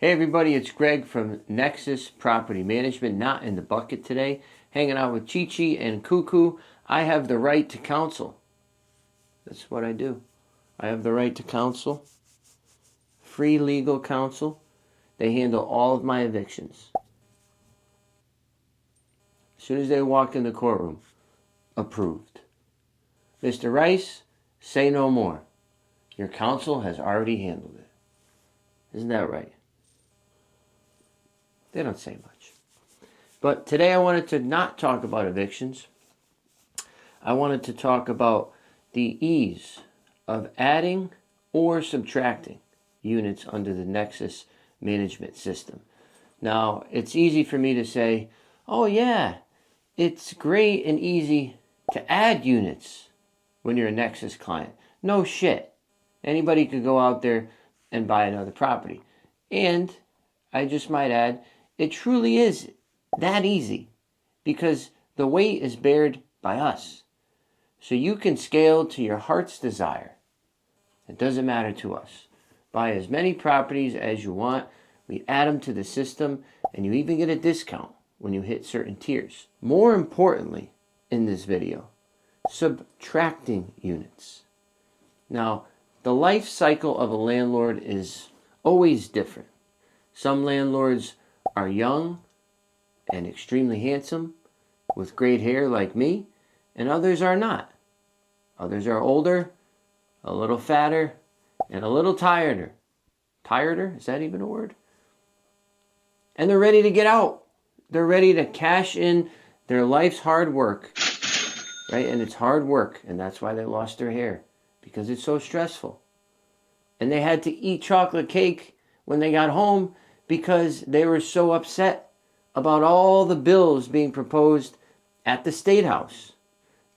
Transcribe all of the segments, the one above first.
Hey everybody, it's Greg from Nexus Property Management, not in the bucket today, hanging out with Chi Chi and Cuckoo. I have the right to counsel. That's what I do. I have the right to counsel, free legal counsel. They handle all of my evictions. As soon as they walk in the courtroom, approved. Mr. Rice, say no more. Your counsel has already handled it. Isn't that right? They don't say much. But today I wanted to not talk about evictions. I wanted to talk about the ease of adding or subtracting units under the Nexus management system. Now, it's easy for me to say, oh yeah, it's great and easy to add units when you're a Nexus client. No shit. Anybody could go out there and buy another property. And I just might add, it truly is that easy because the weight is bared by us. So you can scale to your heart's desire. It doesn't matter to us. Buy as many properties as you want. We add them to the system, and you even get a discount when you hit certain tiers. More importantly, in this video, subtracting units. Now, the life cycle of a landlord is always different. Some landlords are young and extremely handsome with great hair like me, and others are not. Others are older, a little fatter, and a little tireder. Tireder? Is that even a word? And they're ready to get out. They're ready to cash in their life's hard work, right? And it's hard work, and that's why they lost their hair, because it's so stressful. And they had to eat chocolate cake when they got home because they were so upset about all the bills being proposed at the State House.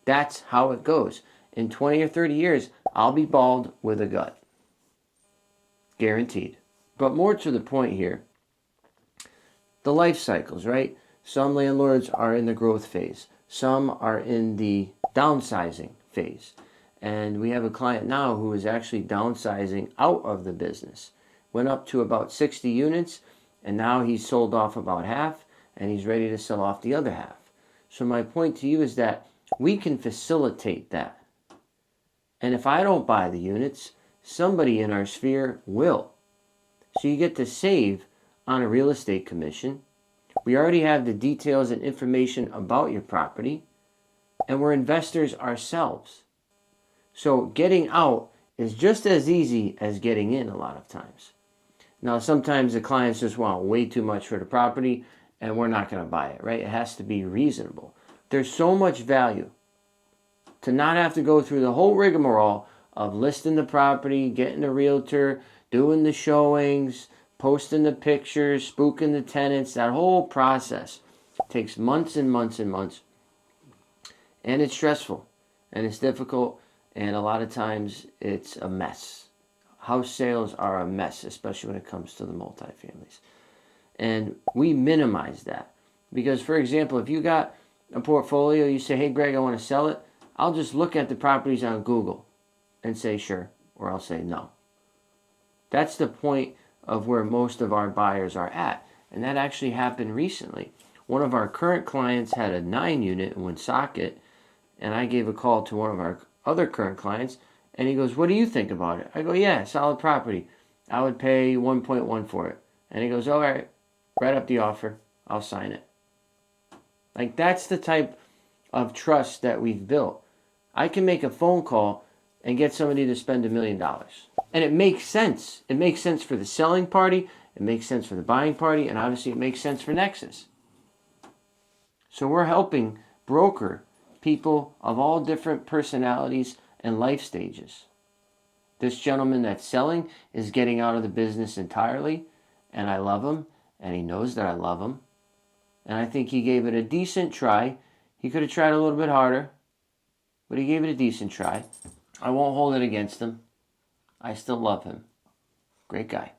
That's how it goes. In 20 or 30 years, I'll be bald with a gut. Guaranteed. But more to the point here, the life cycles, right? Some landlords are in the growth phase. Some are in the downsizing phase. And we have a client now who is actually downsizing out of the business. Went up to about 60 units, and now he's sold off about half, and he's ready to sell off the other half. So my point to you is that we can facilitate that. And if I don't buy the units, somebody in our sphere will. So you get to save on a real estate commission. We already have the details and information about your property, and we're investors ourselves. So getting out is just as easy as getting in a lot of times. Now, sometimes the clients just want way too much for the property, and we're not going to buy it, right? It has to be reasonable. There's so much value to not have to go through the whole rigmarole of listing the property, getting a realtor, doing the showings, posting the pictures, spooking the tenants. That whole process takes months and months and months. And it's stressful, and it's difficult, and a lot of times it's a mess. House sales are a mess, especially when it comes to the multifamilies. And we minimize that. Because, for example, if you got a portfolio, you say, hey, Greg, I want to sell it. I'll just look at the properties on Google and say sure, or I'll say no. That's the point of where most of our buyers are at. And that actually happened recently. One of our current clients had a 9-unit in Woonsocket, and I gave a call to one of our other current clients, and he goes, what do you think about it? I go, yeah, solid property. I would pay 1.1 for it. And he goes, all right, write up the offer. I'll sign it. Like, that's the type of trust that we've built. I can make a phone call and get somebody to spend $1 million. And it makes sense. It makes sense for the selling party. It makes sense for the buying party. And obviously it makes sense for Nexus. So we're helping broker people of all different personalities and life stages. This gentleman that's selling is getting out of the business entirely, and I love him, and he knows that I love him. And I think he gave it a decent try. He could have tried a little bit harder, but he gave it a decent try. I won't hold it against him. I still love him. Great guy.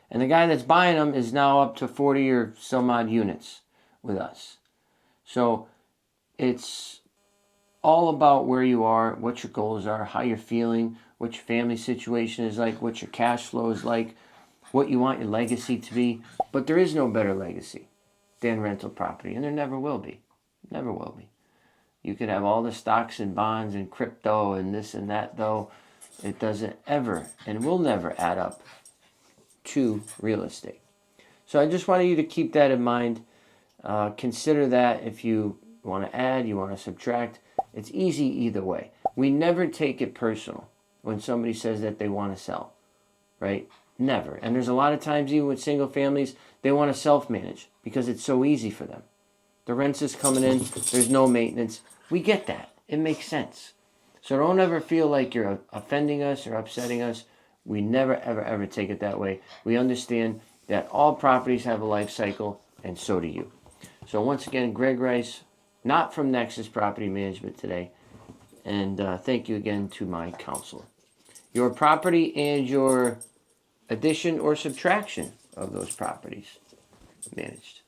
And the guy that's buying them is now up to 40 or some odd units with us. So it's all about where you are, what your goals are, how you're feeling, what your family situation is like, what your cash flow is like. what you want your legacy to be, but there is no better legacy than rental property, and there never will be. Never will be. You could have all the stocks and bonds and crypto and this and that, though. It doesn't ever and will never add up to real estate. So I just wanted you to keep that in mind. Consider that if you want to add, you want to subtract. It's easy either way. We never take it personal when somebody says that they want to sell, right? Never. And there's a lot of times, even with single families, they want to self-manage because it's so easy for them. The rent's is coming in, there's no maintenance. We get that. It makes sense. So don't ever feel like you're offending us or upsetting us. We never, ever, ever take it that way. We understand that all properties have a life cycle, and so do you. So once again, Greg Rice, not from Nexus Property Management today. And thank you again to my counselor. Your property and your addition or subtraction of those properties managed.